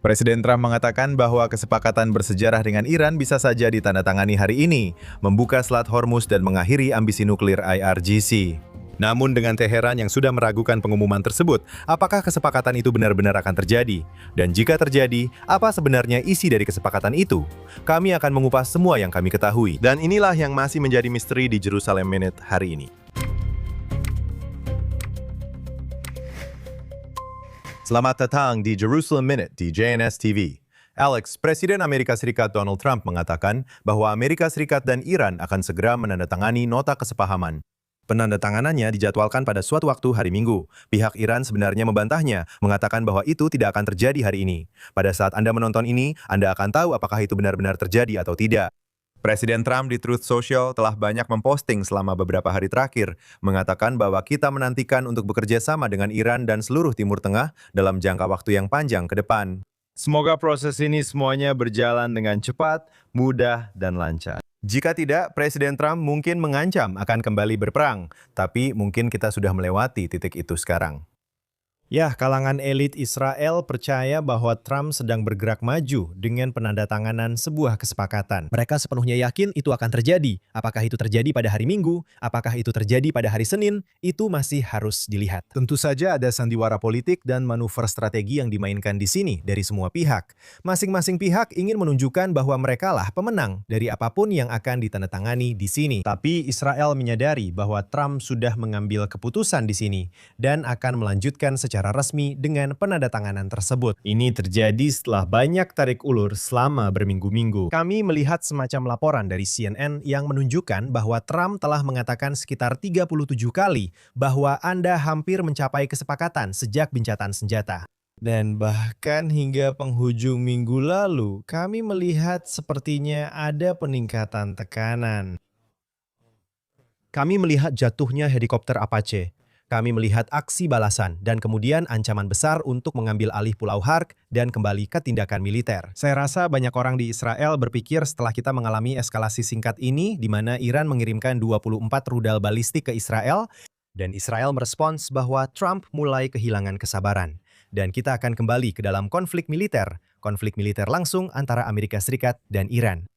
Presiden Trump mengatakan bahwa kesepakatan bersejarah dengan Iran bisa saja ditandatangani hari ini, membuka Selat Hormuz dan mengakhiri ambisi nuklir IRGC. Namun dengan Teheran yang sudah meragukan pengumuman tersebut, apakah kesepakatan itu benar-benar akan terjadi? Dan jika terjadi, apa sebenarnya isi dari kesepakatan itu? Kami akan mengupas semua yang kami ketahui. Dan inilah yang masih menjadi misteri di Jerusalem Minute hari ini. Selamat datang di Jerusalem Minute di JNS TV. Alex, Presiden Amerika Serikat Donald Trump mengatakan bahwa Amerika Serikat dan Iran akan segera menandatangani nota kesepahaman. Penandatanganannya dijadwalkan pada suatu waktu hari Minggu. Pihak Iran sebenarnya membantahnya, mengatakan bahwa itu tidak akan terjadi hari ini. Pada saat Anda menonton ini, Anda akan tahu apakah itu benar-benar terjadi atau tidak. Presiden Trump di Truth Social telah banyak memposting selama beberapa hari terakhir, mengatakan bahwa kita menantikan untuk bekerja sama dengan Iran dan seluruh Timur Tengah dalam jangka waktu yang panjang ke depan. Semoga proses ini semuanya berjalan dengan cepat, mudah, dan lancar. Jika tidak, Presiden Trump mungkin mengancam akan kembali berperang, tapi mungkin kita sudah melewati titik itu sekarang. Ya, kalangan elit Israel percaya bahwa Trump sedang bergerak maju dengan penandatanganan sebuah kesepakatan. Mereka sepenuhnya yakin itu akan terjadi. Apakah itu terjadi pada hari Minggu? Apakah itu terjadi pada hari Senin? Itu masih harus dilihat. Tentu saja ada sandiwara politik dan manuver strategi yang dimainkan di sini dari semua pihak. Masing-masing pihak ingin menunjukkan bahwa merekalah pemenang dari apapun yang akan ditandatangani di sini. Tapi Israel menyadari bahwa Trump sudah mengambil keputusan di sini dan akan melanjutkan secara resmi dengan penandatanganan tersebut. Ini terjadi setelah banyak tarik ulur selama berminggu-minggu. Kami melihat semacam laporan dari CNN yang menunjukkan bahwa Trump telah mengatakan sekitar 37 kali bahwa Anda hampir mencapai kesepakatan sejak gencatan senjata. Dan bahkan hingga penghujung minggu lalu, kami melihat sepertinya ada peningkatan tekanan. Kami melihat jatuhnya helikopter Apache. Kami melihat aksi balasan dan kemudian ancaman besar untuk mengambil alih Pulau Hark dan kembali ke tindakan militer. Saya rasa banyak orang di Israel berpikir setelah kita mengalami eskalasi singkat ini di mana Iran mengirimkan 24 rudal balistik ke Israel dan Israel merespons bahwa Trump mulai kehilangan kesabaran. Dan kita akan kembali ke dalam konflik militer langsung antara Amerika Serikat dan Iran.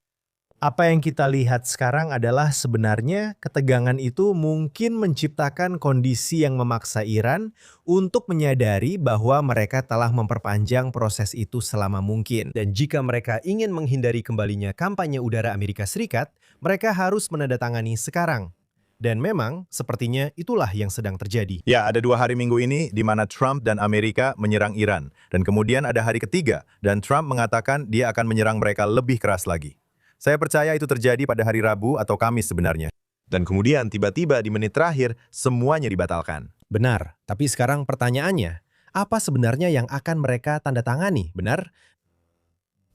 Apa yang kita lihat sekarang adalah sebenarnya ketegangan itu mungkin menciptakan kondisi yang memaksa Iran untuk menyadari bahwa mereka telah memperpanjang proses itu selama mungkin. Dan jika mereka ingin menghindari kembalinya kampanye udara Amerika Serikat, mereka harus menandatangani sekarang. Dan memang sepertinya itulah yang sedang terjadi. Ya, ada 2 hari Minggu ini di mana Trump dan Amerika menyerang Iran. Dan kemudian ada hari ketiga dan Trump mengatakan dia akan menyerang mereka lebih keras lagi. Saya percaya itu terjadi pada hari Rabu atau Kamis sebenarnya. Dan kemudian tiba-tiba di menit terakhir, semuanya dibatalkan. Benar, tapi sekarang pertanyaannya, apa sebenarnya yang akan mereka tandatangani, benar?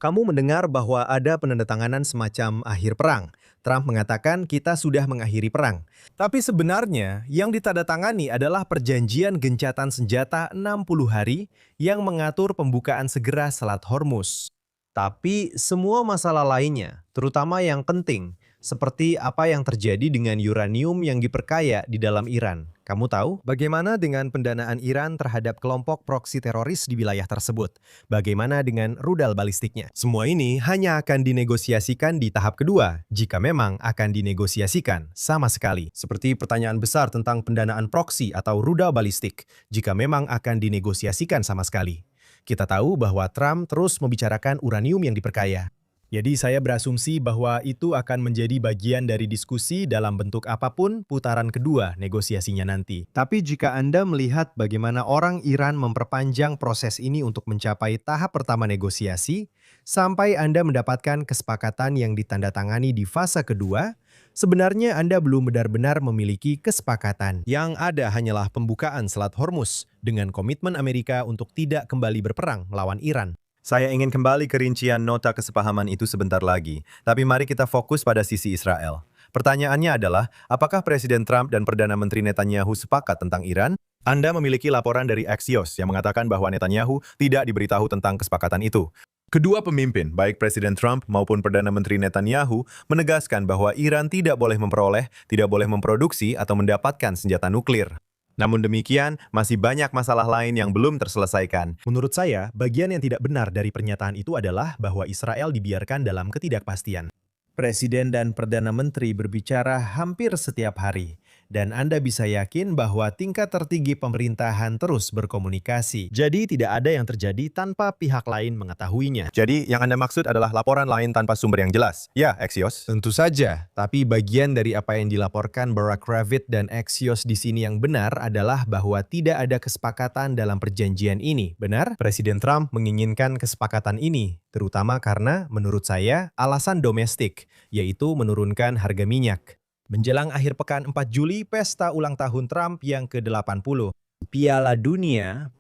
Kamu mendengar bahwa ada penandatanganan semacam akhir perang. Trump mengatakan kita sudah mengakhiri perang. Tapi sebenarnya yang ditandatangani adalah perjanjian gencatan senjata 60 hari yang mengatur pembukaan segera Selat Hormuz. Tapi semua masalah lainnya, terutama yang penting, seperti apa yang terjadi dengan uranium yang diperkaya di dalam Iran. Kamu tahu bagaimana dengan pendanaan Iran terhadap kelompok proksi teroris di wilayah tersebut? Bagaimana dengan rudal balistiknya? Semua ini hanya akan dinegosiasikan di tahap kedua, jika memang akan dinegosiasikan sama sekali. Seperti pertanyaan besar tentang pendanaan proksi atau rudal balistik, jika memang akan dinegosiasikan sama sekali. Kita tahu bahwa Trump terus membicarakan uranium yang diperkaya. Jadi saya berasumsi bahwa itu akan menjadi bagian dari diskusi dalam bentuk apapun putaran kedua negosiasinya nanti. Tapi jika Anda melihat bagaimana orang Iran memperpanjang proses ini untuk mencapai tahap pertama negosiasi, sampai Anda mendapatkan kesepakatan yang ditandatangani di fase kedua, sebenarnya Anda belum benar-benar memiliki kesepakatan. Yang ada hanyalah pembukaan Selat Hormuz dengan komitmen Amerika untuk tidak kembali berperang melawan Iran. Saya ingin kembali ke rincian nota kesepahaman itu sebentar lagi, tapi mari kita fokus pada sisi Israel. Pertanyaannya adalah, apakah Presiden Trump dan Perdana Menteri Netanyahu sepakat tentang Iran? Anda memiliki laporan dari Axios yang mengatakan bahwa Netanyahu tidak diberitahu tentang kesepakatan itu. Kedua pemimpin, baik Presiden Trump maupun Perdana Menteri Netanyahu, menegaskan bahwa Iran tidak boleh memperoleh, tidak boleh memproduksi atau mendapatkan senjata nuklir. Namun demikian, masih banyak masalah lain yang belum terselesaikan. Menurut saya, bagian yang tidak benar dari pernyataan itu adalah bahwa Israel dibiarkan dalam ketidakpastian. Presiden dan Perdana Menteri berbicara hampir setiap hari, dan Anda bisa yakin bahwa tingkat tertinggi pemerintahan terus berkomunikasi. Jadi tidak ada yang terjadi tanpa pihak lain mengetahuinya. Jadi, yang Anda maksud adalah laporan lain tanpa sumber yang jelas. Ya, Axios. Tentu saja, tapi bagian dari apa yang dilaporkan Barack Ravid dan Axios di sini yang benar adalah bahwa tidak ada kesepakatan dalam perjanjian ini, benar? Presiden Trump menginginkan kesepakatan ini, terutama karena, menurut saya, alasan domestik, yaitu menurunkan harga minyak. Menjelang akhir pekan 4 Juli, pesta ulang tahun Trump yang ke-80. Piala Dunia,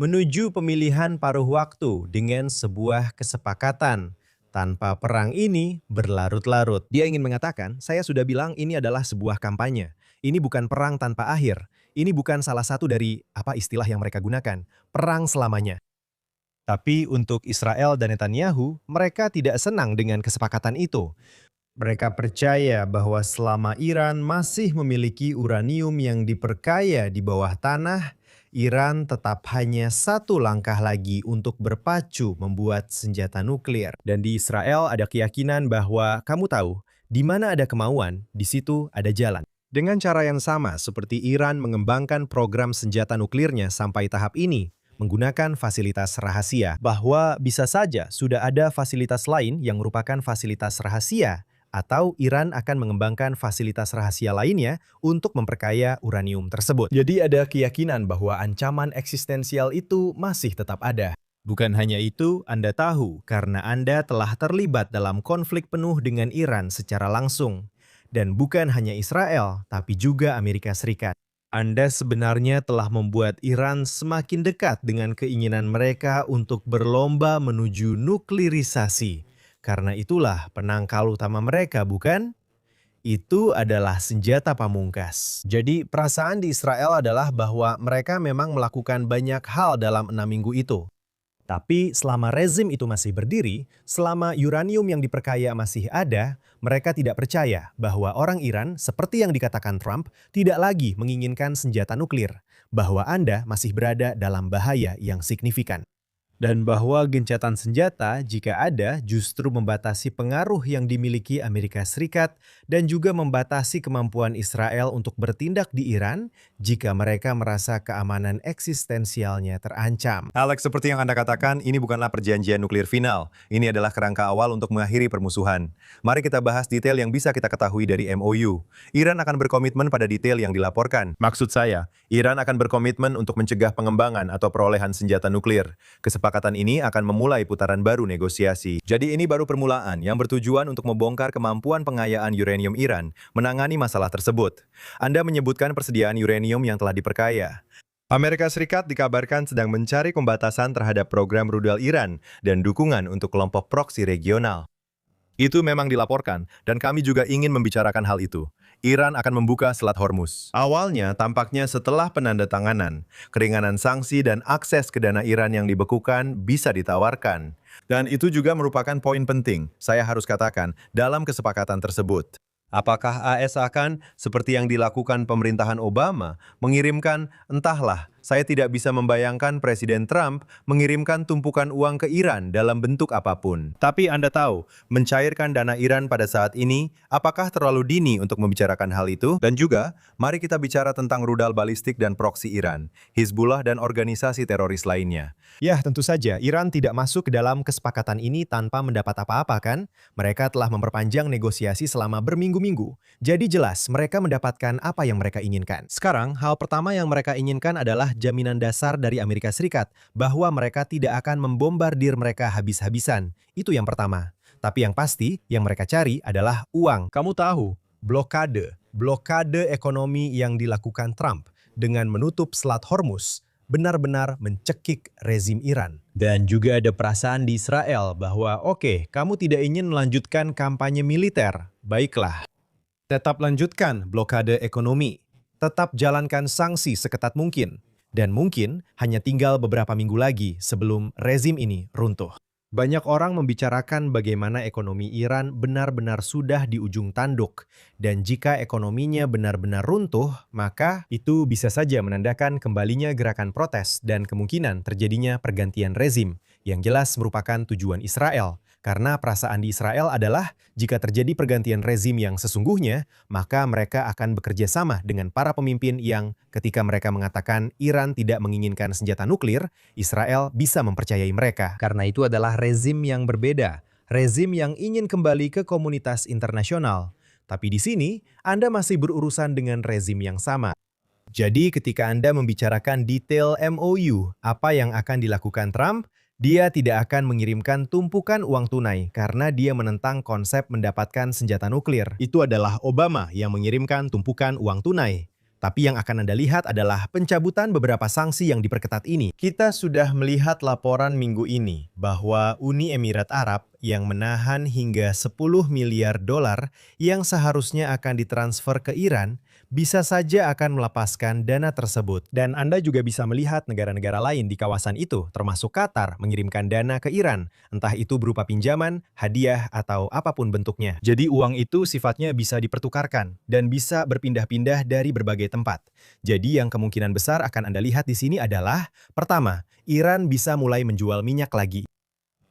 menuju pemilihan paruh waktu dengan sebuah kesepakatan. Tanpa perang ini berlarut-larut. Dia ingin mengatakan, saya sudah bilang ini adalah sebuah kampanye. Ini bukan perang tanpa akhir. Ini bukan salah satu dari, apa istilah yang mereka gunakan, perang selamanya. Tapi untuk Israel dan Netanyahu, mereka tidak senang dengan kesepakatan itu. Mereka percaya bahwa selama Iran masih memiliki uranium yang diperkaya di bawah tanah, Iran tetap hanya satu langkah lagi untuk berpacu membuat senjata nuklir. Dan di Israel ada keyakinan bahwa, kamu tahu, di mana ada kemauan, di situ ada jalan. Dengan cara yang sama seperti Iran mengembangkan program senjata nuklirnya sampai tahap ini, menggunakan fasilitas rahasia, bahwa bisa saja sudah ada fasilitas lain yang merupakan fasilitas rahasia, atau Iran akan mengembangkan fasilitas rahasia lainnya untuk memperkaya uranium tersebut. Jadi ada keyakinan bahwa ancaman eksistensial itu masih tetap ada. Bukan hanya itu, Anda tahu karena Anda telah terlibat dalam konflik penuh dengan Iran secara langsung. Dan bukan hanya Israel, tapi juga Amerika Serikat. Anda sebenarnya telah membuat Iran semakin dekat dengan keinginan mereka untuk berlomba menuju nuklirisasi. Karena itulah penangkal utama mereka, bukan? Itu adalah senjata pamungkas. Jadi perasaan di Israel adalah bahwa mereka memang melakukan banyak hal dalam 6 minggu itu. Tapi selama rezim itu masih berdiri, selama uranium yang diperkaya masih ada, mereka tidak percaya bahwa orang Iran, seperti yang dikatakan Trump, tidak lagi menginginkan senjata nuklir, bahwa Anda masih berada dalam bahaya yang signifikan. Dan bahwa gencatan senjata, jika ada, justru membatasi pengaruh yang dimiliki Amerika Serikat dan juga membatasi kemampuan Israel untuk bertindak di Iran jika mereka merasa keamanan eksistensialnya terancam. Alex, seperti yang Anda katakan, ini bukanlah perjanjian nuklir final. Ini adalah kerangka awal untuk mengakhiri permusuhan. Mari kita bahas detail yang bisa kita ketahui dari MOU. Iran akan berkomitmen pada detail yang dilaporkan. Maksud saya, Iran akan berkomitmen untuk mencegah pengembangan atau perolehan senjata nuklir. Kesepakatan ini akan memulai putaran baru negosiasi. Jadi ini baru permulaan yang bertujuan untuk membongkar kemampuan pengayaan uranium Iran menangani masalah tersebut. Anda menyebutkan persediaan uranium yang telah diperkaya. Amerika Serikat dikabarkan sedang mencari pembatasan terhadap program rudal Iran dan dukungan untuk kelompok proksi regional. Itu memang dilaporkan, dan kami juga ingin membicarakan hal itu. Iran akan membuka Selat Hormuz. Awalnya, tampaknya setelah penandatanganan, keringanan sanksi dan akses ke dana Iran yang dibekukan bisa ditawarkan. Dan itu juga merupakan poin penting, saya harus katakan, dalam kesepakatan tersebut. Apakah AS akan, seperti yang dilakukan pemerintahan Obama, mengirimkan, entahlah, saya tidak bisa membayangkan Presiden Trump mengirimkan tumpukan uang ke Iran dalam bentuk apapun. Tapi Anda tahu, mencairkan dana Iran pada saat ini, apakah terlalu dini untuk membicarakan hal itu? Dan juga, mari kita bicara tentang rudal balistik dan proksi Iran, Hizbullah dan organisasi teroris lainnya. Ya, tentu saja, Iran tidak masuk ke dalam kesepakatan ini tanpa mendapat apa-apa kan? Mereka telah memperpanjang negosiasi selama berminggu-minggu. Jadi jelas, mereka mendapatkan apa yang mereka inginkan. Sekarang, hal pertama yang mereka inginkan adalah jaminan dasar dari Amerika Serikat bahwa mereka tidak akan membombardir mereka habis-habisan. Itu yang pertama. Tapi yang pasti, yang mereka cari adalah uang. Kamu tahu, blokade ekonomi yang dilakukan Trump dengan menutup Selat Hormuz benar-benar mencekik rezim Iran. Dan juga ada perasaan di Israel bahwa oke, kamu tidak ingin melanjutkan kampanye militer. Baiklah. Tetap lanjutkan blokade ekonomi. Tetap jalankan sanksi seketat mungkin. Dan mungkin hanya tinggal beberapa minggu lagi sebelum rezim ini runtuh. Banyak orang membicarakan bagaimana ekonomi Iran benar-benar sudah di ujung tanduk, dan jika ekonominya benar-benar runtuh, maka itu bisa saja menandakan kembalinya gerakan protes dan kemungkinan terjadinya pergantian rezim, yang jelas merupakan tujuan Israel. Karena perasaan di Israel adalah jika terjadi pergantian rezim yang sesungguhnya, maka mereka akan bekerja sama dengan para pemimpin yang ketika mereka mengatakan Iran tidak menginginkan senjata nuklir, Israel bisa mempercayai mereka. Karena itu adalah rezim yang berbeda, rezim yang ingin kembali ke komunitas internasional. Tapi di sini, Anda masih berurusan dengan rezim yang sama. Jadi ketika Anda membicarakan detail MOU, apa yang akan dilakukan Trump, dia tidak akan mengirimkan tumpukan uang tunai karena dia menentang konsep mendapatkan senjata nuklir. Itu adalah Obama yang mengirimkan tumpukan uang tunai. Tapi yang akan Anda lihat adalah pencabutan beberapa sanksi yang diperketat ini. Kita sudah melihat laporan minggu ini bahwa Uni Emirat Arab yang menahan hingga 10 miliar dolar yang seharusnya akan ditransfer ke Iran bisa saja akan melepaskan dana tersebut. Dan Anda juga bisa melihat negara-negara lain di kawasan itu, termasuk Qatar, mengirimkan dana ke Iran, entah itu berupa pinjaman, hadiah, atau apapun bentuknya. Jadi uang itu sifatnya bisa dipertukarkan dan bisa berpindah-pindah dari berbagai tempat. Jadi yang kemungkinan besar akan Anda lihat di sini adalah, pertama, Iran bisa mulai menjual minyak lagi.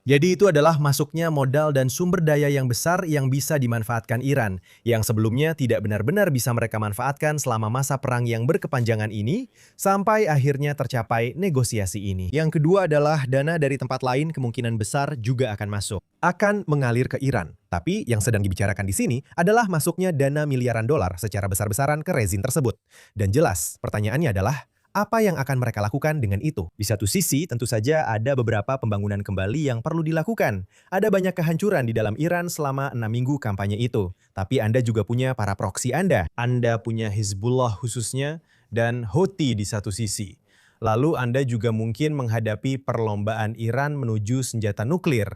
Jadi itu adalah masuknya modal dan sumber daya yang besar yang bisa dimanfaatkan Iran, yang sebelumnya tidak benar-benar bisa mereka manfaatkan selama masa perang yang berkepanjangan ini, sampai akhirnya tercapai negosiasi ini. Yang kedua adalah dana dari tempat lain kemungkinan besar juga akan masuk, akan mengalir ke Iran. Tapi yang sedang dibicarakan di sini adalah masuknya dana miliaran dolar secara besar-besaran ke rezim tersebut. Dan jelas, pertanyaannya adalah, apa yang akan mereka lakukan dengan itu? Di satu sisi, tentu saja ada beberapa pembangunan kembali yang perlu dilakukan. Ada banyak kehancuran di dalam Iran selama 6 minggu kampanye itu. Tapi Anda juga punya para proksi Anda. Anda punya Hizbullah khususnya, dan Houthi di satu sisi. Lalu Anda juga mungkin menghadapi perlombaan Iran menuju senjata nuklir.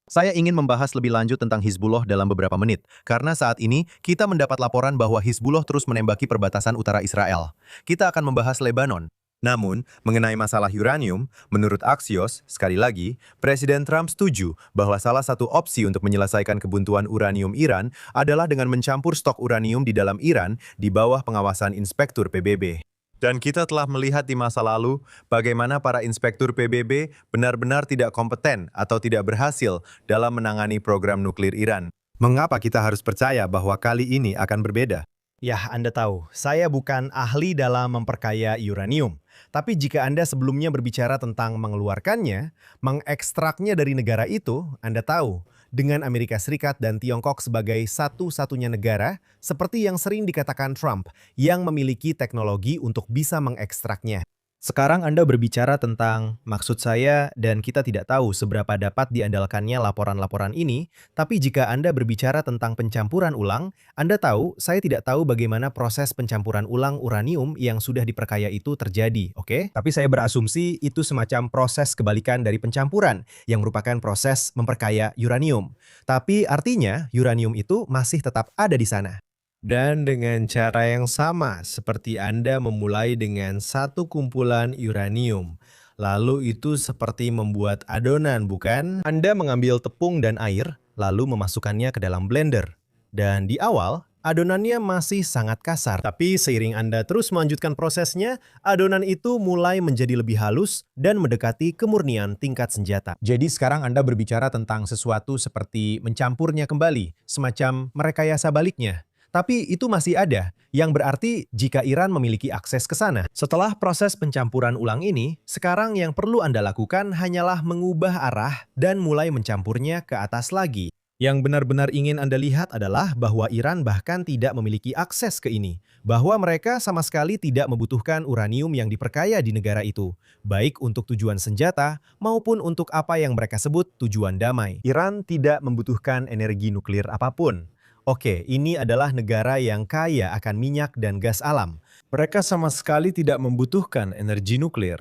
Saya ingin membahas lebih lanjut tentang Hizbullah dalam beberapa menit, karena saat ini kita mendapat laporan bahwa Hizbullah terus menembaki perbatasan utara Israel. Kita akan membahas Lebanon. Namun, mengenai masalah uranium, menurut Axios, sekali lagi, Presiden Trump setuju bahwa salah satu opsi untuk menyelesaikan kebuntuan uranium Iran adalah dengan mencampur stok uranium di dalam Iran di bawah pengawasan Inspektur PBB. Dan kita telah melihat di masa lalu bagaimana para inspektur PBB benar-benar tidak kompeten atau tidak berhasil dalam menangani program nuklir Iran. Mengapa kita harus percaya bahwa kali ini akan berbeda? Ya, Anda tahu, saya bukan ahli dalam memperkaya uranium. Tapi jika Anda sebelumnya berbicara tentang mengeluarkannya, mengekstraknya dari negara itu, Anda tahu, dengan Amerika Serikat dan Tiongkok sebagai satu-satunya negara, seperti yang sering dikatakan Trump, yang memiliki teknologi untuk bisa mengekstraknya. Sekarang Anda berbicara tentang, maksud saya, dan kita tidak tahu seberapa dapat diandalkannya laporan-laporan ini, tapi jika Anda berbicara tentang pencampuran ulang, Anda tahu, saya tidak tahu bagaimana proses pencampuran ulang uranium yang sudah diperkaya itu terjadi, oke? Tapi saya berasumsi itu semacam proses kebalikan dari pencampuran, yang merupakan proses memperkaya uranium. Tapi artinya, uranium itu masih tetap ada di sana. Dan dengan cara yang sama, seperti Anda memulai dengan satu kumpulan uranium. Lalu itu seperti membuat adonan, bukan? Anda mengambil tepung dan air, lalu memasukkannya ke dalam blender. Dan di awal, adonannya masih sangat kasar. Tapi seiring Anda terus melanjutkan prosesnya, adonan itu mulai menjadi lebih halus dan mendekati kemurnian tingkat senjata. Jadi sekarang Anda berbicara tentang sesuatu seperti mencampurnya kembali, semacam merekayasa baliknya. Tapi itu masih ada, yang berarti jika Iran memiliki akses ke sana. Setelah proses pencampuran ulang ini, sekarang yang perlu Anda lakukan hanyalah mengubah arah dan mulai mencampurnya ke atas lagi. Yang benar-benar ingin Anda lihat adalah bahwa Iran bahkan tidak memiliki akses ke ini, bahwa mereka sama sekali tidak membutuhkan uranium yang diperkaya di negara itu, baik untuk tujuan senjata maupun untuk apa yang mereka sebut tujuan damai. Iran tidak membutuhkan energi nuklir apapun. Oke, ini adalah negara yang kaya akan minyak dan gas alam. Mereka sama sekali tidak membutuhkan energi nuklir.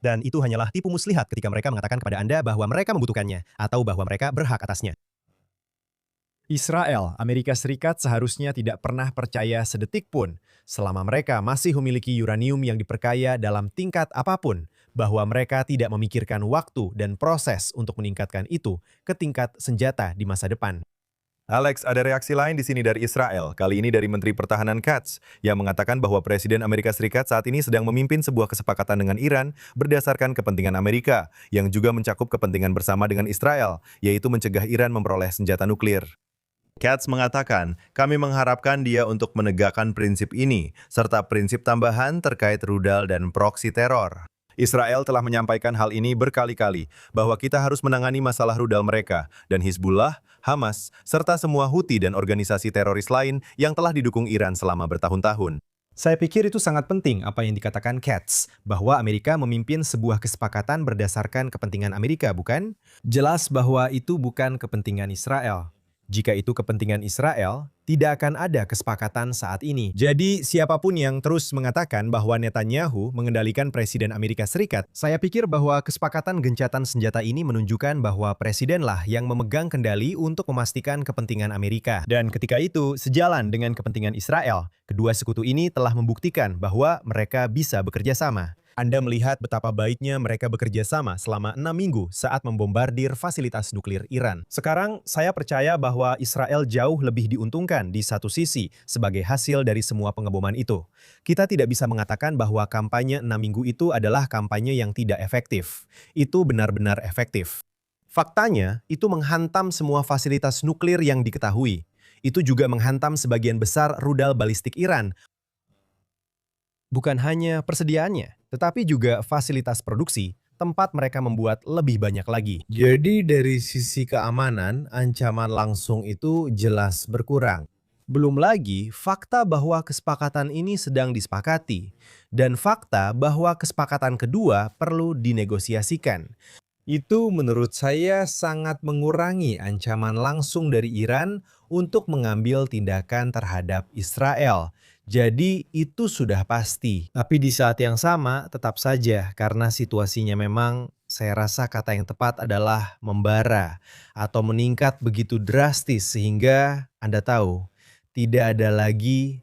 Dan itu hanyalah tipu muslihat ketika mereka mengatakan kepada Anda bahwa mereka membutuhkannya atau bahwa mereka berhak atasnya. Israel, Amerika Serikat seharusnya tidak pernah percaya sedetik pun selama mereka masih memiliki uranium yang diperkaya dalam tingkat apapun bahwa mereka tidak memikirkan waktu dan proses untuk meningkatkan itu ke tingkat senjata di masa depan. Alex, ada reaksi lain di sini dari Israel, kali ini dari Menteri Pertahanan Katz, yang mengatakan bahwa Presiden Amerika Serikat saat ini sedang memimpin sebuah kesepakatan dengan Iran berdasarkan kepentingan Amerika, yang juga mencakup kepentingan bersama dengan Israel, yaitu mencegah Iran memperoleh senjata nuklir. Katz mengatakan, kami mengharapkan dia untuk menegakkan prinsip ini, serta prinsip tambahan terkait rudal dan proksi teror. Israel telah menyampaikan hal ini berkali-kali, bahwa kita harus menangani masalah rudal mereka, dan Hizbullah, Hamas, serta semua Houthi dan organisasi teroris lain yang telah didukung Iran selama bertahun-tahun. Saya pikir itu sangat penting apa yang dikatakan Katz, bahwa Amerika memimpin sebuah kesepakatan berdasarkan kepentingan Amerika, bukan? Jelas bahwa itu bukan kepentingan Israel. Jika itu kepentingan Israel, tidak akan ada kesepakatan saat ini. Jadi, siapapun yang terus mengatakan bahwa Netanyahu mengendalikan Presiden Amerika Serikat, saya pikir bahwa kesepakatan gencatan senjata ini menunjukkan bahwa presidenlah yang memegang kendali untuk memastikan kepentingan Amerika. Dan ketika itu, sejalan dengan kepentingan Israel, kedua sekutu ini telah membuktikan bahwa mereka bisa bekerja sama. Anda melihat betapa baiknya mereka bekerja sama selama 6 minggu saat membombardir fasilitas nuklir Iran. Sekarang, saya percaya bahwa Israel jauh lebih diuntungkan di satu sisi sebagai hasil dari semua pengeboman itu. Kita tidak bisa mengatakan bahwa kampanye 6 minggu itu adalah kampanye yang tidak efektif. Itu benar-benar efektif. Faktanya, itu menghantam semua fasilitas nuklir yang diketahui. Itu juga menghantam sebagian besar rudal balistik Iran. Bukan hanya persediaannya, tetapi juga fasilitas produksi, tempat mereka membuat lebih banyak lagi. Jadi dari sisi keamanan, ancaman langsung itu jelas berkurang. Belum lagi fakta bahwa kesepakatan ini sedang disepakati, dan fakta bahwa kesepakatan kedua perlu dinegosiasikan. Itu menurut saya sangat mengurangi ancaman langsung dari Iran untuk mengambil tindakan terhadap Israel. Jadi itu sudah pasti. Tapi di saat yang sama tetap saja karena situasinya memang saya rasa kata yang tepat adalah membara atau meningkat begitu drastis sehingga Anda tahu tidak ada lagi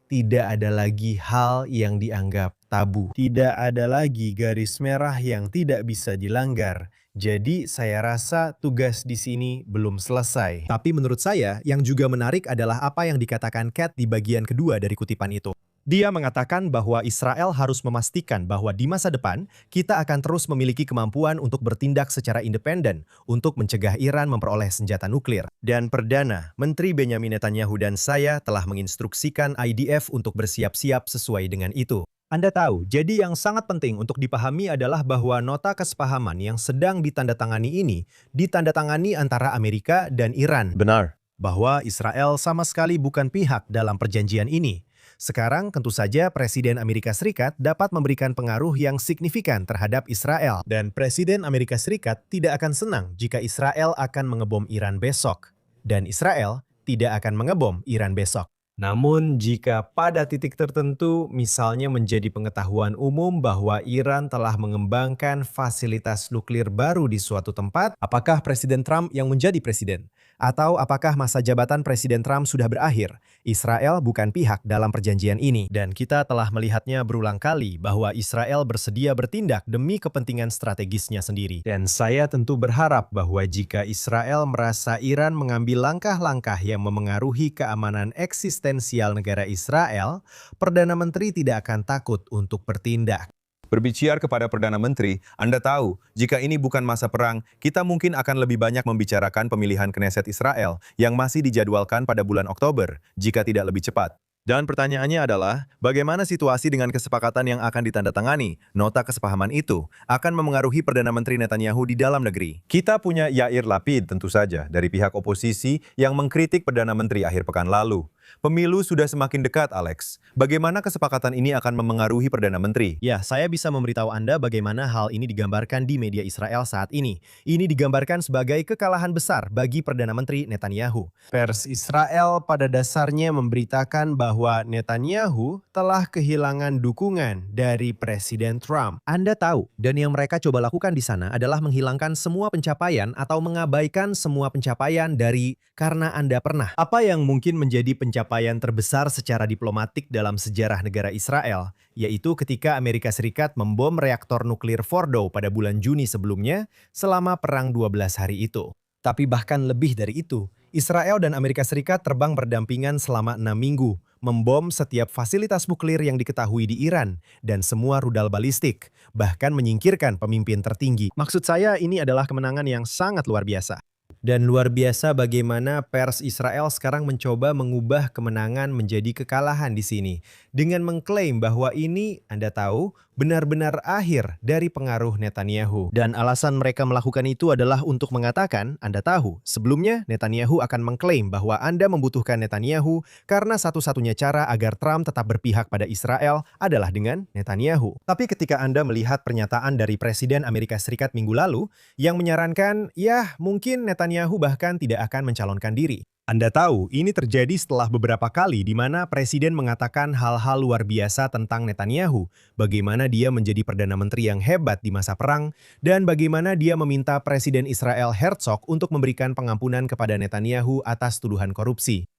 hal yang dianggap tabu. Tidak ada lagi garis merah yang tidak bisa dilanggar. Jadi saya rasa tugas di sini belum selesai. Tapi menurut saya yang juga menarik adalah apa yang dikatakan Katz di bagian kedua dari kutipan itu. Dia mengatakan bahwa Israel harus memastikan bahwa di masa depan kita akan terus memiliki kemampuan untuk bertindak secara independen untuk mencegah Iran memperoleh senjata nuklir. Dan Perdana Menteri Benjamin Netanyahu dan saya telah menginstruksikan IDF untuk bersiap-siap sesuai dengan itu. Anda tahu, jadi yang sangat penting untuk dipahami adalah bahwa nota kesepahaman yang sedang ditandatangani ini ditandatangani antara Amerika dan Iran. Benar. Bahwa Israel sama sekali bukan pihak dalam perjanjian ini. Sekarang tentu saja Presiden Amerika Serikat dapat memberikan pengaruh yang signifikan terhadap Israel. Dan Presiden Amerika Serikat tidak akan senang jika Israel akan mengebom Iran besok. Dan Israel tidak akan mengebom Iran besok. Namun jika pada titik tertentu misalnya menjadi pengetahuan umum bahwa Iran telah mengembangkan fasilitas nuklir baru di suatu tempat, apakah Presiden Trump yang menjadi presiden? Atau apakah masa jabatan Presiden Trump sudah berakhir? Israel bukan pihak dalam perjanjian ini. Dan kita telah melihatnya berulang kali bahwa Israel bersedia bertindak demi kepentingan strategisnya sendiri. Dan saya tentu berharap bahwa jika Israel merasa Iran mengambil langkah-langkah yang memengaruhi keamanan eksistensial negara Israel, Perdana Menteri tidak akan takut untuk bertindak. Berbicara kepada Perdana Menteri, Anda tahu, jika ini bukan masa perang, kita mungkin akan lebih banyak membicarakan pemilihan Knesset Israel yang masih dijadwalkan pada bulan Oktober, jika tidak lebih cepat. Dan pertanyaannya adalah, bagaimana situasi dengan kesepakatan yang akan ditandatangani? Nota kesepahaman itu akan memengaruhi Perdana Menteri Netanyahu di dalam negeri. Kita punya Yair Lapid tentu saja dari pihak oposisi yang mengkritik Perdana Menteri akhir pekan lalu. Pemilu sudah semakin dekat, Alex. Bagaimana kesepakatan ini akan memengaruhi Perdana Menteri? Ya, saya bisa memberitahu Anda bagaimana hal ini digambarkan di media Israel saat ini. Ini digambarkan sebagai kekalahan besar bagi Perdana Menteri Netanyahu. Pers Israel pada dasarnya memberitakan bahwa Netanyahu telah kehilangan dukungan dari Presiden Trump. Anda tahu, dan yang mereka coba lakukan di sana adalah menghilangkan semua pencapaian atau mengabaikan semua pencapaian dari karena Anda pernah. Apa yang mungkin menjadi pencapaian pencapaian terbesar secara diplomatik dalam sejarah negara Israel, yaitu ketika Amerika Serikat membom reaktor nuklir Fordow pada bulan Juni sebelumnya selama Perang 12 hari itu. Tapi bahkan lebih dari itu, Israel dan Amerika Serikat terbang berdampingan selama 6 minggu, membom setiap fasilitas nuklir yang diketahui di Iran dan semua rudal balistik, bahkan menyingkirkan pemimpin tertinggi. Maksud saya ini adalah kemenangan yang sangat luar biasa. Dan luar biasa bagaimana pers Israel sekarang mencoba mengubah kemenangan menjadi kekalahan di sini. Dengan mengklaim bahwa ini, Anda tahu, benar-benar akhir dari pengaruh Netanyahu. Dan alasan mereka melakukan itu adalah untuk mengatakan, Anda tahu, sebelumnya Netanyahu akan mengklaim bahwa Anda membutuhkan Netanyahu karena satu-satunya cara agar Trump tetap berpihak pada Israel adalah dengan Netanyahu. Tapi ketika Anda melihat pernyataan dari Presiden Amerika Serikat minggu lalu yang menyarankan, ya mungkin Netanyahu bahkan tidak akan mencalonkan diri. Anda tahu, ini terjadi setelah beberapa kali di mana Presiden mengatakan hal-hal luar biasa tentang Netanyahu, bagaimana dia menjadi Perdana Menteri yang hebat di masa perang, dan bagaimana dia meminta Presiden Israel Herzog untuk memberikan pengampunan kepada Netanyahu atas tuduhan korupsi.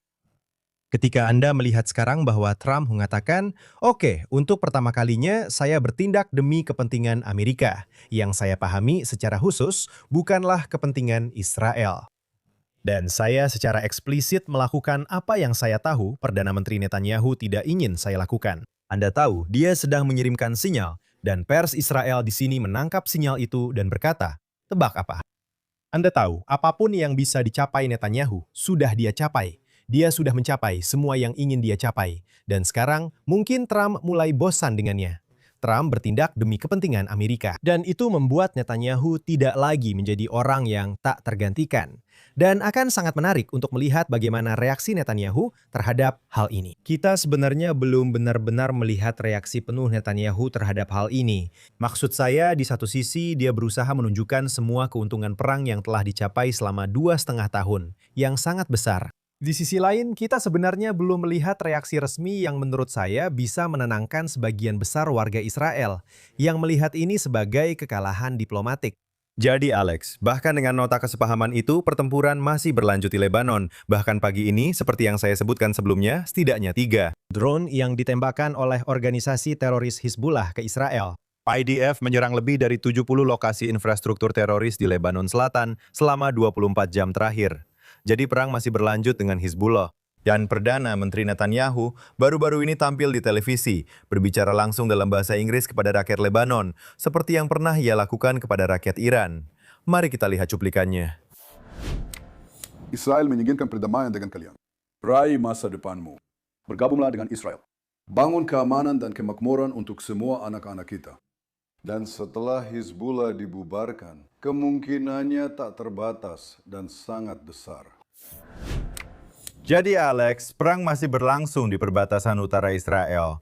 Ketika Anda melihat sekarang bahwa Trump mengatakan, oke, untuk pertama kalinya saya bertindak demi kepentingan Amerika, yang saya pahami secara khusus bukanlah kepentingan Israel. Dan saya secara eksplisit melakukan apa yang saya tahu Perdana Menteri Netanyahu tidak ingin saya lakukan. Anda tahu, dia sedang mengirimkan sinyal, dan pers Israel di sini menangkap sinyal itu dan berkata, tebak apa? Anda tahu, apapun yang bisa dicapai Netanyahu, sudah dia capai. Dia sudah mencapai semua yang ingin dia capai. Dan sekarang, mungkin Trump mulai bosan dengannya. Trump bertindak demi kepentingan Amerika. Dan itu membuat Netanyahu tidak lagi menjadi orang yang tak tergantikan. Dan akan sangat menarik untuk melihat bagaimana reaksi Netanyahu terhadap hal ini. Kita sebenarnya belum benar-benar melihat reaksi penuh Netanyahu terhadap hal ini. Maksud saya, di satu sisi dia berusaha menunjukkan semua keuntungan perang yang telah dicapai selama 2,5 tahun, yang sangat besar. Di sisi lain, kita sebenarnya belum melihat reaksi resmi yang menurut saya bisa menenangkan sebagian besar warga Israel yang melihat ini sebagai kekalahan diplomatik. Jadi Alex, bahkan dengan nota kesepahaman itu, pertempuran masih berlanjut di Lebanon. Bahkan pagi ini, seperti yang saya sebutkan sebelumnya, setidaknya 3 drone yang ditembakkan oleh organisasi teroris Hizbullah ke Israel. IDF menyerang lebih dari 70 lokasi infrastruktur teroris di Lebanon Selatan selama 24 jam terakhir. Jadi perang masih berlanjut dengan Hizbullah. Dan Perdana Menteri Netanyahu baru-baru ini tampil di televisi, berbicara langsung dalam bahasa Inggris kepada rakyat Lebanon, seperti yang pernah ia lakukan kepada rakyat Iran. Mari kita lihat cuplikannya. Israel menginginkan perdamaian dengan kalian. Raih masa depanmu. Bergabunglah dengan Israel. Bangun keamanan dan kemakmuran untuk semua anak-anak kita. Dan setelah Hizbullah dibubarkan, kemungkinannya tak terbatas dan sangat besar. Jadi Alex, perang masih berlangsung di perbatasan utara Israel.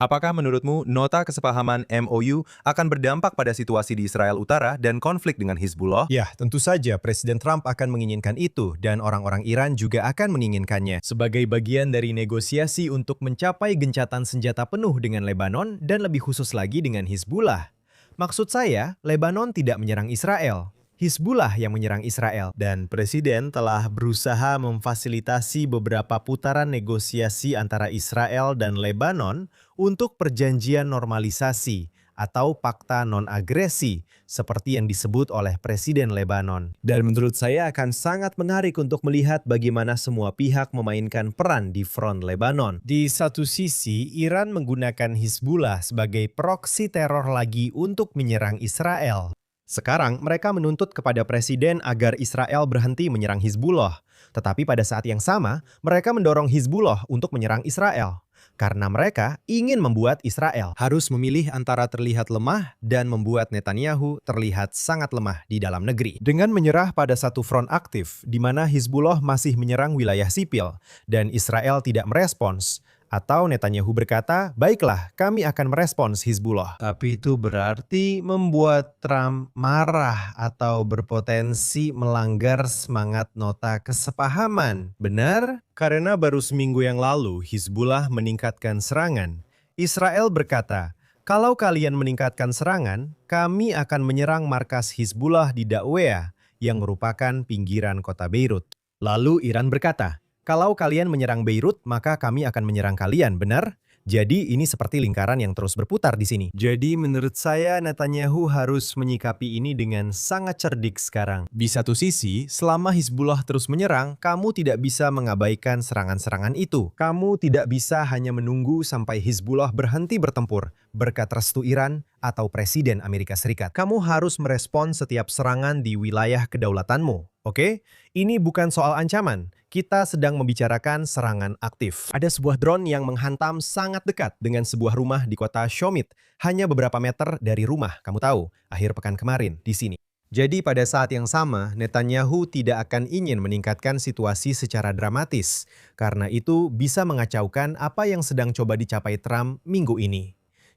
Apakah menurutmu nota kesepahaman MOU akan berdampak pada situasi di Israel Utara dan konflik dengan Hizbullah? Ya, tentu saja Presiden Trump akan menginginkan itu dan orang-orang Iran juga akan menginginkannya sebagai bagian dari negosiasi untuk mencapai gencatan senjata penuh dengan Lebanon dan lebih khusus lagi dengan Hizbullah. Maksud saya, Lebanon tidak menyerang Israel. Hizbullah yang menyerang Israel, dan Presiden telah berusaha memfasilitasi beberapa putaran negosiasi antara Israel dan Lebanon untuk perjanjian normalisasi atau fakta non-agresi seperti yang disebut oleh Presiden Lebanon. Dan menurut saya akan sangat menarik untuk melihat bagaimana semua pihak memainkan peran di front Lebanon. Di satu sisi, Iran menggunakan Hizbullah sebagai proksi teror lagi untuk menyerang Israel. Sekarang mereka menuntut kepada Presiden agar Israel berhenti menyerang Hizbullah. Tetapi pada saat yang sama, mereka mendorong Hizbullah untuk menyerang Israel. Karena mereka ingin membuat Israel harus memilih antara terlihat lemah dan membuat Netanyahu terlihat sangat lemah di dalam negeri. Dengan menyerah pada satu front aktif, di mana Hizbullah masih menyerang wilayah sipil dan Israel tidak merespons, atau Netanyahu berkata, baiklah kami akan merespons Hizbullah. Tapi itu berarti membuat Trump marah atau berpotensi melanggar semangat nota kesepahaman. Benar? Karena baru seminggu yang lalu Hizbullah meningkatkan serangan. Israel berkata, kalau kalian meningkatkan serangan, kami akan menyerang markas Hizbullah di Dakwea yang merupakan pinggiran kota Beirut. Lalu Iran berkata, Kalau kalian menyerang Beirut, maka kami akan menyerang kalian, benar? Jadi ini seperti lingkaran yang terus berputar di sini. Jadi menurut saya Netanyahu harus menyikapi ini dengan sangat cerdik sekarang. Di satu sisi, selama Hizbullah terus menyerang, kamu tidak bisa mengabaikan serangan-serangan itu. Kamu tidak bisa hanya menunggu sampai Hizbullah berhenti bertempur berkat restu Iran atau Presiden Amerika Serikat. Kamu harus merespon setiap serangan di wilayah kedaulatanmu. Oke? Ini bukan soal ancaman. Kita sedang membicarakan serangan aktif. Ada sebuah drone yang menghantam sangat dekat dengan sebuah rumah di kota Shomit, hanya beberapa meter dari rumah, kamu tahu, akhir pekan kemarin di sini. Jadi pada saat yang sama, Netanyahu tidak akan ingin meningkatkan situasi secara dramatis, karena itu bisa mengacaukan apa yang sedang coba dicapai Trump minggu ini.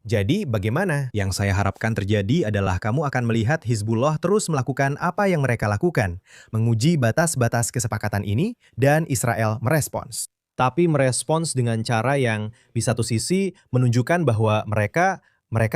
Jadi bagaimana? Yang saya harapkan terjadi adalah kamu akan melihat Hizbullah terus melakukan apa yang mereka lakukan, menguji batas-batas kesepakatan ini, dan Israel merespons. Tapi merespons dengan cara yang di satu sisi menunjukkan bahwa mereka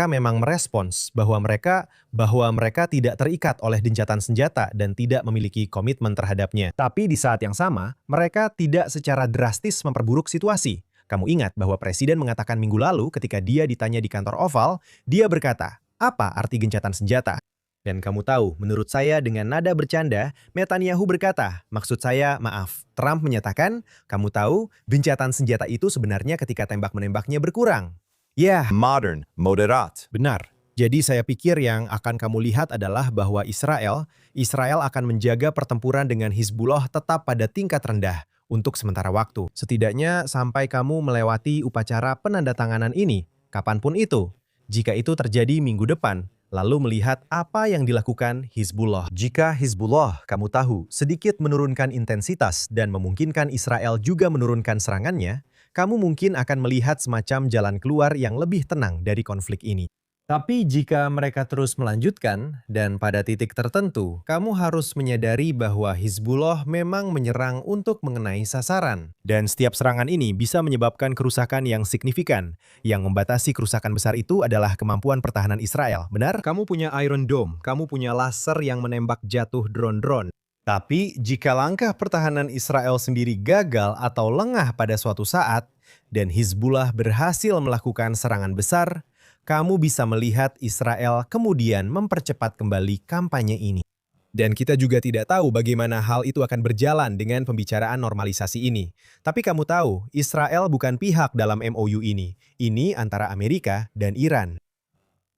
memang merespons, bahwa mereka tidak terikat oleh gencatan senjata dan tidak memiliki komitmen terhadapnya. Tapi di saat yang sama, mereka tidak secara drastis memperburuk situasi. Kamu ingat bahwa Presiden mengatakan minggu lalu ketika dia ditanya di kantor Oval, dia berkata, apa arti gencatan senjata? Dan kamu tahu, menurut saya dengan nada bercanda, Netanyahu berkata, maksud saya, maaf. Trump menyatakan, kamu tahu, gencatan senjata itu sebenarnya ketika tembak-menembaknya berkurang. Ya, Modern, moderat. benar. Jadi saya pikir yang akan kamu lihat adalah bahwa Israel akan menjaga pertempuran dengan Hizbullah tetap pada tingkat rendah untuk sementara waktu. Setidaknya sampai kamu melewati upacara penandatanganan ini, kapanpun itu. Jika itu terjadi minggu depan, lalu melihat apa yang dilakukan Hizbullah. Jika Hizbullah, kamu tahu, sedikit menurunkan intensitas dan memungkinkan Israel juga menurunkan serangannya, kamu mungkin akan melihat semacam jalan keluar yang lebih tenang dari konflik ini. Tapi jika mereka terus melanjutkan, dan pada titik tertentu, kamu harus menyadari bahwa Hizbullah memang menyerang untuk mengenai sasaran. Dan setiap serangan ini bisa menyebabkan kerusakan yang signifikan. Yang membatasi kerusakan besar itu adalah kemampuan pertahanan Israel, benar? Kamu punya Iron Dome, kamu punya laser yang menembak jatuh drone-drone. Tapi jika langkah pertahanan Israel sendiri gagal atau lengah pada suatu saat, dan Hizbullah berhasil melakukan serangan besar, kamu bisa melihat Israel kemudian mempercepat kembali kampanye ini. Dan kita juga tidak tahu bagaimana hal itu akan berjalan dengan pembicaraan normalisasi ini. Tapi kamu tahu, Israel bukan pihak dalam MOU ini. Ini antara Amerika dan Iran.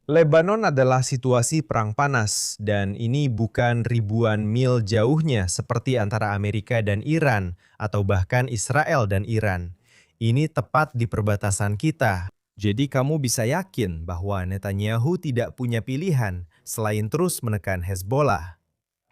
Lebanon adalah situasi perang panas, dan ini bukan ribuan mil jauhnya seperti antara Amerika dan Iran, atau bahkan Israel dan Iran. Ini tepat di perbatasan kita. Jadi kamu bisa yakin bahwa Netanyahu tidak punya pilihan selain terus menekan Hezbollah.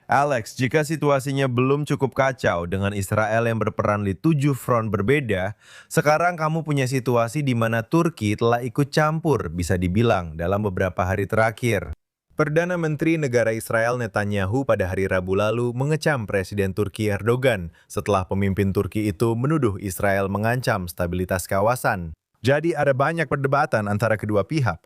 Alex, jika situasinya belum cukup kacau dengan Israel yang berperan di 7 front berbeda, sekarang kamu punya situasi di mana Turki telah ikut campur, bisa dibilang, dalam beberapa hari terakhir. Perdana Menteri Negara Israel Netanyahu pada hari Rabu lalu mengecam Presiden Turki Erdogan setelah pemimpin Turki itu menuduh Israel mengancam stabilitas kawasan. Jadi ada banyak perdebatan antara kedua pihak.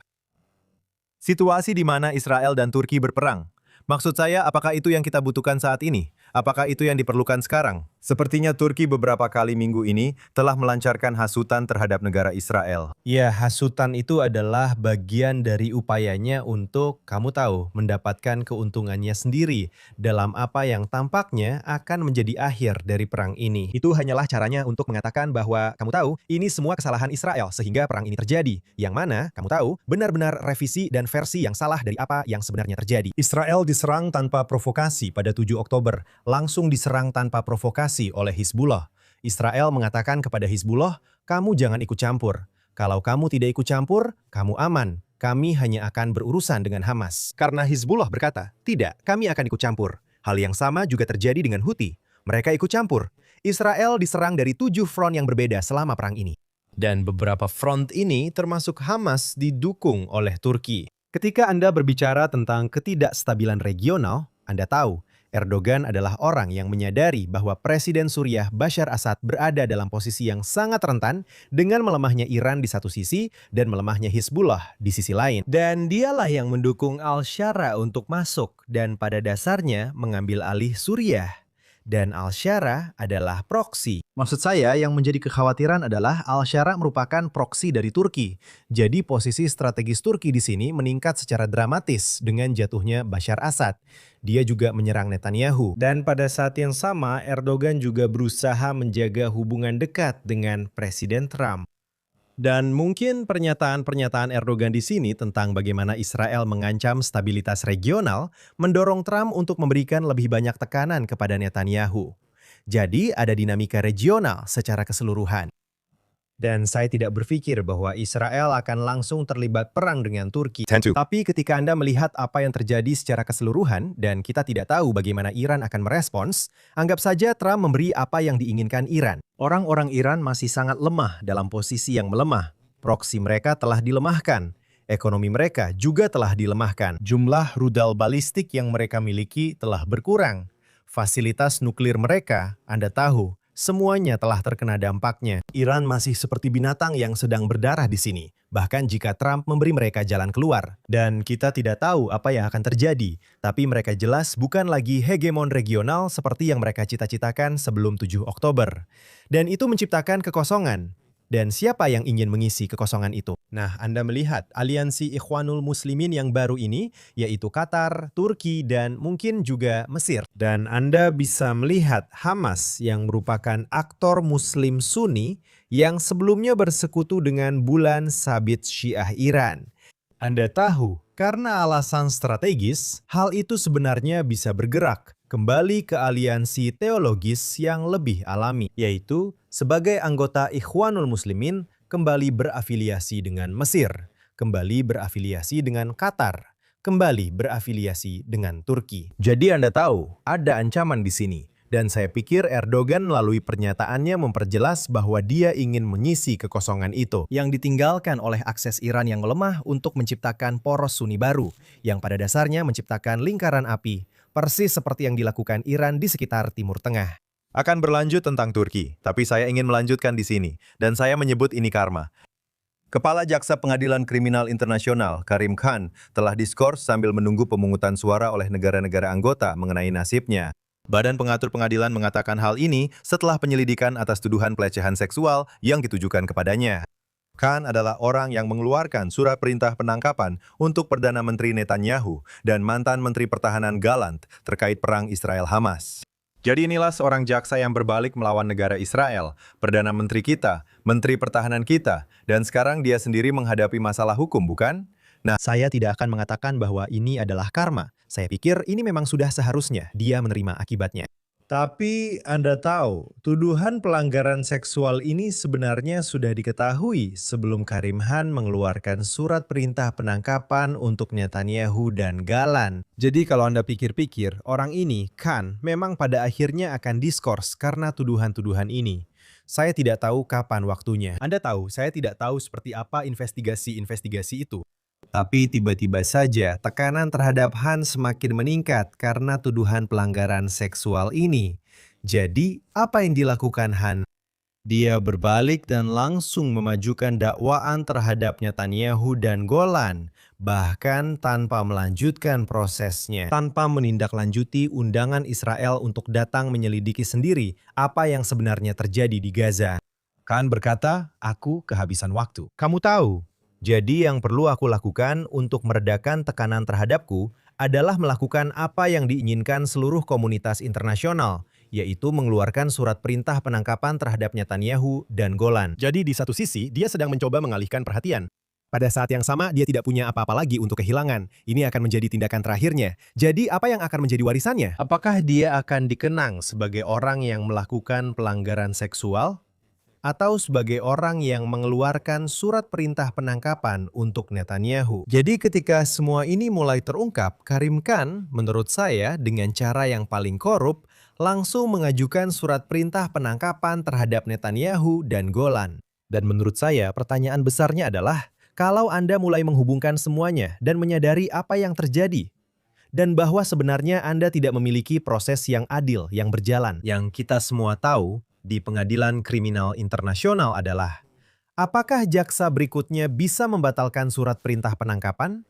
Situasi di mana Israel dan Turki berperang. Maksud saya, apakah itu yang kita butuhkan saat ini? Apakah itu yang diperlukan sekarang? Sepertinya Turki beberapa kali minggu ini telah melancarkan hasutan terhadap negara Israel. Ya, hasutan itu adalah bagian dari upayanya untuk, kamu tahu, mendapatkan keuntungannya sendiri dalam apa yang tampaknya akan menjadi akhir dari perang ini. Itu hanyalah caranya untuk mengatakan bahwa, kamu tahu, ini semua kesalahan Israel sehingga perang ini terjadi. Yang mana, kamu tahu, benar-benar revisi dan versi yang salah dari apa yang sebenarnya terjadi. Israel diserang tanpa provokasi pada 7 Oktober, langsung diserang tanpa provokasi oleh Hizbullah. Israel mengatakan kepada Hizbullah, kamu jangan ikut campur. Kalau kamu tidak ikut campur, kamu aman. Kami hanya akan berurusan dengan Hamas. Karena Hizbullah berkata, tidak, kami akan ikut campur. Hal yang sama juga terjadi dengan Houthi. Mereka ikut campur. Israel diserang dari 7 front yang berbeda selama perang ini. Dan beberapa front ini termasuk Hamas didukung oleh Turki. Ketika Anda berbicara tentang ketidakstabilan regional, Anda tahu, Erdogan adalah orang yang menyadari bahwa Presiden Suriah Bashar Assad berada dalam posisi yang sangat rentan dengan melemahnya Iran di satu sisi dan melemahnya Hizbullah di sisi lain. Dan dialah yang mendukung Al-Shara untuk masuk dan pada dasarnya mengambil alih Suriah. dan Al-Shara adalah proksi. Maksud saya yang menjadi kekhawatiran adalah Al-Shara merupakan proksi dari Turki. Jadi posisi strategis Turki di sini meningkat secara dramatis dengan jatuhnya Bashar Assad. Dia juga menyerang Netanyahu. Dan pada saat yang sama, Erdogan juga berusaha menjaga hubungan dekat dengan Presiden Trump. Dan mungkin pernyataan-pernyataan Erdogan di sini tentang bagaimana Israel mengancam stabilitas regional mendorong Trump untuk memberikan lebih banyak tekanan kepada Netanyahu. Jadi ada dinamika regional secara keseluruhan. Dan saya tidak berpikir bahwa Israel akan langsung terlibat perang dengan Turki. Tapi ketika Anda melihat apa yang terjadi secara keseluruhan dan kita tidak tahu bagaimana Iran akan merespons, anggap saja Trump memberi apa yang diinginkan Iran. Orang-orang Iran masih sangat lemah dalam posisi yang melemah. Proksi mereka telah dilemahkan. Ekonomi mereka juga telah dilemahkan. Jumlah rudal balistik yang mereka miliki telah berkurang. Fasilitas nuklir mereka, Anda tahu, semuanya telah terkena dampaknya. Iran masih seperti binatang yang sedang berdarah di sini, bahkan jika Trump memberi mereka jalan keluar. Dan kita tidak tahu apa yang akan terjadi, tapi mereka jelas bukan lagi hegemon regional seperti yang mereka cita-citakan sebelum 7 Oktober. Dan itu menciptakan kekosongan. Dan siapa yang ingin mengisi kekosongan itu? Nah, Anda melihat aliansi Ikhwanul Muslimin yang baru ini, yaitu Qatar, Turki, dan mungkin juga Mesir. Dan Anda bisa melihat Hamas yang merupakan aktor Muslim Sunni yang sebelumnya bersekutu dengan Bulan Sabit Syiah Iran. Anda tahu, karena alasan strategis, hal itu sebenarnya bisa bergerak kembali ke aliansi teologis yang lebih alami, yaitu sebagai anggota Ikhwanul Muslimin kembali berafiliasi dengan Mesir, kembali berafiliasi dengan Qatar, kembali berafiliasi dengan Turki. Jadi Anda tahu, ada ancaman di sini. Dan saya pikir Erdogan melalui pernyataannya memperjelas bahwa dia ingin mengisi kekosongan itu yang ditinggalkan oleh akses Iran yang lemah untuk menciptakan poros Sunni baru, yang pada dasarnya menciptakan lingkaran api, persis seperti yang dilakukan Iran di sekitar Timur Tengah. Akan berlanjut tentang Turki, tapi saya ingin melanjutkan di sini, dan saya menyebut ini karma. Kepala Jaksa Pengadilan Kriminal Internasional, Karim Khan, telah diskors sambil menunggu pemungutan suara oleh negara-negara anggota mengenai nasibnya. Badan Pengatur Pengadilan mengatakan hal ini setelah penyelidikan atas tuduhan pelecehan seksual yang ditujukan kepadanya. Khan adalah orang yang mengeluarkan surat perintah penangkapan untuk Perdana Menteri Netanyahu dan mantan Menteri Pertahanan Gallant terkait perang Israel-Hamas. Jadi inilah seorang jaksa yang berbalik melawan negara Israel, Perdana Menteri kita, Menteri Pertahanan kita, dan sekarang dia sendiri menghadapi masalah hukum, bukan? Nah, Saya tidak akan mengatakan bahwa ini adalah karma. Saya pikir ini memang sudah seharusnya dia menerima akibatnya. Tapi Anda tahu, tuduhan pelanggaran seksual ini sebenarnya sudah diketahui sebelum Karim Khan mengeluarkan surat perintah penangkapan untuk Netanyahu dan Gallant. Jadi kalau Anda pikir-pikir, orang ini, Khan, memang pada akhirnya akan diskors karena tuduhan-tuduhan ini. Saya tidak tahu kapan waktunya. Anda tahu, saya tidak tahu seperti apa investigasi-investigasi itu. Tapi tiba-tiba saja tekanan terhadap Han semakin meningkat karena tuduhan pelanggaran seksual ini. Jadi, apa yang dilakukan Han? Dia berbalik dan langsung memajukan dakwaan terhadap Netanyahu dan Golan, bahkan tanpa melanjutkan prosesnya, tanpa menindaklanjuti undangan Israel untuk datang menyelidiki sendiri apa yang sebenarnya terjadi di Gaza. Khan berkata, "Aku kehabisan waktu." Kamu tahu? Jadi yang perlu aku lakukan untuk meredakan tekanan terhadapku adalah melakukan apa yang diinginkan seluruh komunitas internasional, yaitu mengeluarkan surat perintah penangkapan terhadap Netanyahu dan Golan. Jadi di satu sisi, dia sedang mencoba mengalihkan perhatian. Pada saat yang sama, dia tidak punya apa-apa lagi untuk kehilangan. Ini akan menjadi tindakan terakhirnya. Jadi apa yang akan menjadi warisannya? Apakah dia akan dikenang sebagai orang yang melakukan pelanggaran seksual? Atau sebagai orang yang mengeluarkan surat perintah penangkapan untuk Netanyahu. Jadi ketika semua ini mulai terungkap, Karim Khan, menurut saya dengan cara yang paling korup, langsung mengajukan surat perintah penangkapan terhadap Netanyahu dan Golan. Dan menurut saya pertanyaan besarnya adalah, kalau Anda mulai menghubungkan semuanya dan menyadari apa yang terjadi, dan bahwa sebenarnya Anda tidak memiliki proses yang adil yang berjalan, yang kita semua tahu, di Pengadilan Kriminal Internasional adalah, apakah jaksa berikutnya bisa membatalkan surat perintah penangkapan?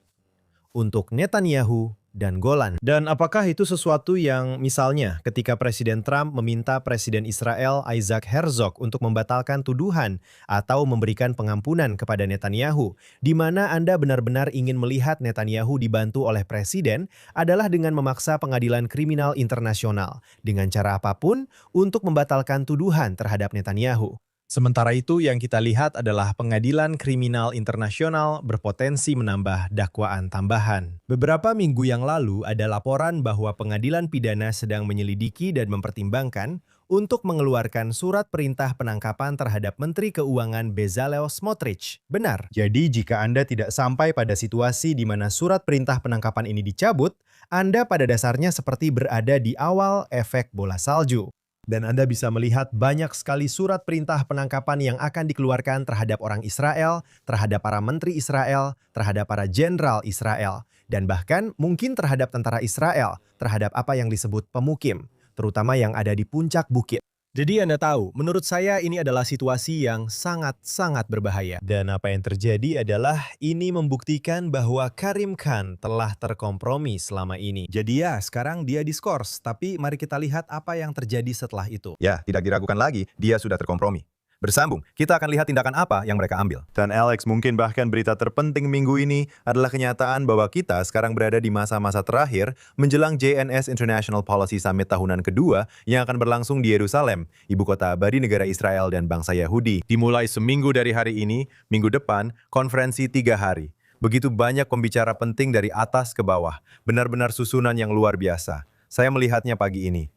Untuk Netanyahu dan Golan. Dan apakah itu sesuatu yang misalnya ketika Presiden Trump meminta Presiden Israel Isaac Herzog untuk membatalkan tuduhan atau memberikan pengampunan kepada Netanyahu, di mana Anda benar-benar ingin melihat Netanyahu dibantu oleh Presiden adalah dengan memaksa pengadilan kriminal internasional dengan cara apapun untuk membatalkan tuduhan terhadap Netanyahu. Sementara itu yang kita lihat adalah pengadilan kriminal internasional berpotensi menambah dakwaan tambahan. Beberapa minggu yang lalu ada laporan bahwa pengadilan pidana sedang menyelidiki dan mempertimbangkan untuk mengeluarkan surat perintah penangkapan terhadap Menteri Keuangan Bezalel Smotrich. Benar. Jadi jika Anda tidak sampai pada situasi di mana surat perintah penangkapan ini dicabut, Anda pada dasarnya seperti berada di awal efek bola salju. Dan Anda bisa melihat banyak sekali surat perintah penangkapan yang akan dikeluarkan terhadap orang Israel, terhadap para menteri Israel, terhadap para jenderal Israel, dan bahkan mungkin terhadap tentara Israel, terhadap apa yang disebut pemukim, terutama yang ada di puncak bukit. Jadi Anda tahu, menurut saya ini adalah situasi yang sangat-sangat berbahaya. Dan apa yang terjadi adalah ini membuktikan bahwa Karim Khan telah terkompromi selama ini. Jadi ya, sekarang dia diskors, tapi mari kita lihat apa yang terjadi setelah itu. Ya, tidak diragukan lagi, dia sudah terkompromi. Bersambung, kita akan lihat tindakan apa yang mereka ambil. Dan Alex, mungkin bahkan berita terpenting minggu ini adalah kenyataan bahwa kita sekarang berada di masa-masa terakhir menjelang JNS International Policy Summit tahunan kedua yang akan berlangsung di Yerusalem, ibu kota abadi negara Israel dan bangsa Yahudi. Dimulai seminggu dari hari ini, minggu depan, konferensi 3 hari. Begitu banyak pembicara penting dari atas ke bawah, benar-benar susunan yang luar biasa. Saya melihatnya pagi ini.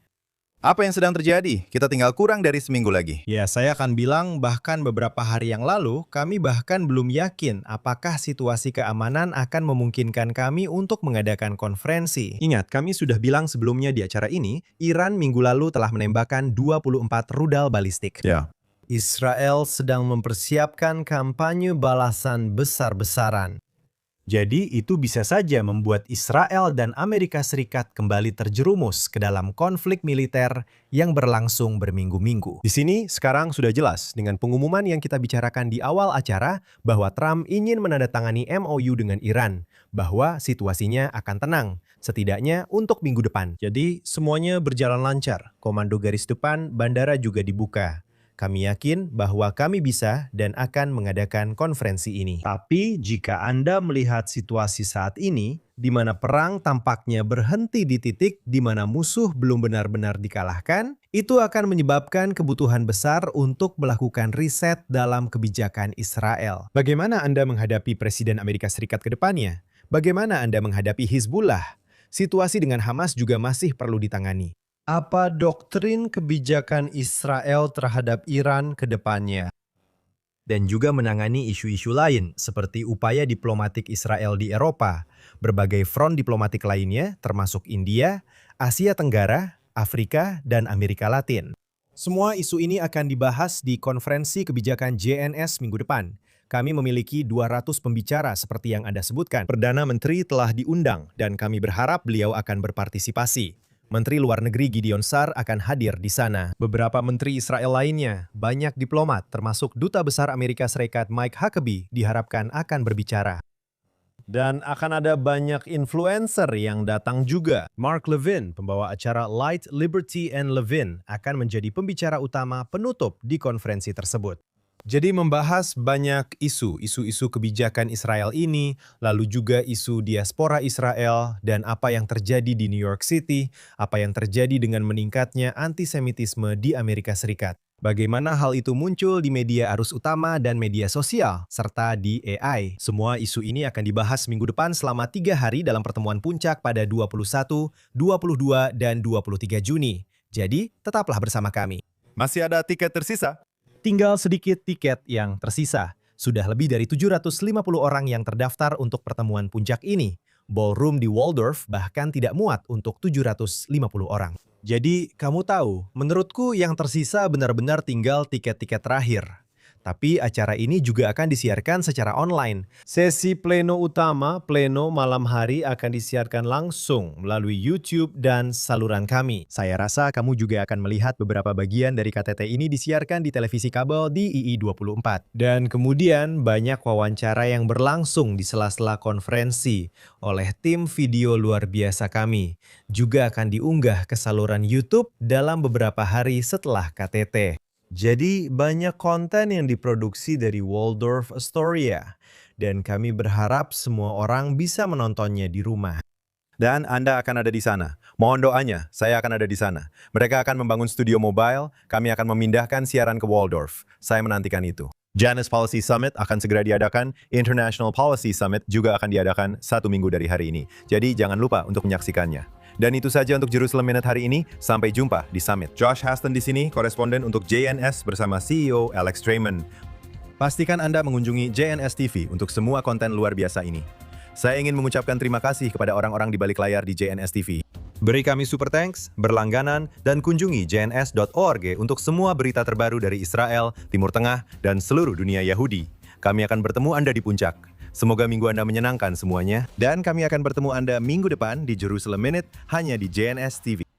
Apa yang sedang terjadi? Kita tinggal kurang dari seminggu lagi. Ya, saya akan bilang bahkan beberapa hari yang lalu, kami bahkan belum yakin apakah situasi keamanan akan memungkinkan kami untuk mengadakan konferensi. Ingat, kami sudah bilang sebelumnya di acara ini, Iran minggu lalu telah menembakkan 24 rudal balistik. Ya. Israel sedang mempersiapkan kampanye balasan besar-besaran. Jadi itu bisa saja membuat Israel dan Amerika Serikat kembali terjerumus ke dalam konflik militer yang berlangsung berminggu-minggu. Di sini sekarang sudah jelas dengan pengumuman yang kita bicarakan di awal acara bahwa Trump ingin menandatangani MOU dengan Iran, bahwa situasinya akan tenang, setidaknya untuk minggu depan. Jadi semuanya berjalan lancar, komando garis depan, bandara juga dibuka. Kami yakin bahwa kami bisa dan akan mengadakan konferensi ini. Tapi jika Anda melihat situasi saat ini, di mana perang tampaknya berhenti di titik di mana musuh belum benar-benar dikalahkan, itu akan menyebabkan kebutuhan besar untuk melakukan riset dalam kebijakan Israel. Bagaimana Anda menghadapi Presiden Amerika Serikat ke depannya? Bagaimana Anda menghadapi Hizbullah? Situasi dengan Hamas juga masih perlu ditangani. Apa doktrin kebijakan Israel terhadap Iran ke depannya? Dan juga menangani isu-isu lain seperti upaya diplomatik Israel di Eropa, berbagai front diplomatik lainnya termasuk India, Asia Tenggara, Afrika, dan Amerika Latin. Semua isu ini akan dibahas di konferensi kebijakan JNS minggu depan. Kami memiliki 200 pembicara seperti yang Anda sebutkan. Perdana Menteri telah diundang dan kami berharap beliau akan berpartisipasi. Menteri Luar Negeri Gideon Sa'ar akan hadir di sana. Beberapa menteri Israel lainnya, banyak diplomat termasuk Duta Besar Amerika Serikat Mike Huckabee diharapkan akan berbicara. Dan akan ada banyak influencer yang datang juga. Mark Levin, pembawa acara Light, Liberty, and Levin, akan menjadi pembicara utama penutup di konferensi tersebut. Jadi membahas banyak isu kebijakan Israel ini, lalu juga isu diaspora Israel, dan apa yang terjadi di New York City, apa yang terjadi dengan meningkatnya antisemitisme di Amerika Serikat. Bagaimana hal itu muncul di media arus utama dan media sosial, serta di AI. Semua isu ini akan dibahas minggu depan selama 3 hari dalam pertemuan puncak pada 21, 22, dan 23 Juni. Jadi, tetaplah bersama kami. Masih ada tiket tersisa? Tinggal sedikit tiket yang tersisa. Sudah lebih dari 750 orang yang terdaftar untuk pertemuan puncak ini. Ballroom di Waldorf bahkan tidak muat untuk 750 orang. Jadi, kamu tahu, menurutku yang tersisa benar-benar tinggal tiket-tiket terakhir. Tapi acara ini juga akan disiarkan secara online. Sesi pleno utama, pleno malam hari akan disiarkan langsung melalui YouTube dan saluran kami. Saya rasa kamu juga akan melihat beberapa bagian dari KTT ini disiarkan di televisi kabel di II24. Dan kemudian banyak wawancara yang berlangsung di sela-sela konferensi oleh tim video luar biasa kami. Juga akan diunggah ke saluran YouTube dalam beberapa hari setelah KTT. Jadi banyak konten yang diproduksi dari Waldorf Astoria. Dan kami berharap semua orang bisa menontonnya di rumah. Dan Anda akan ada di sana. Mohon doanya, saya akan ada di sana. Mereka akan membangun studio mobile, kami akan memindahkan siaran ke Waldorf. Saya menantikan itu. Janus Policy Summit akan segera diadakan, International Policy Summit juga akan diadakan 1 minggu dari hari ini. Jadi jangan lupa untuk menyaksikannya. Dan itu saja untuk Jerusalem Minute hari ini. Sampai jumpa di Summit. Josh Haston di sini, koresponden untuk JNS bersama CEO Alex Trayman. Pastikan Anda mengunjungi JNS TV untuk semua konten luar biasa ini. Saya ingin mengucapkan terima kasih kepada orang-orang di balik layar di JNS TV. Beri kami super thanks, berlangganan, dan kunjungi jns.org untuk semua berita terbaru dari Israel, Timur Tengah, dan seluruh dunia Yahudi. Kami akan bertemu Anda di puncak. Semoga minggu Anda menyenangkan semuanya. Dan kami akan bertemu Anda minggu depan di Jerusalem Minute hanya di JNS TV.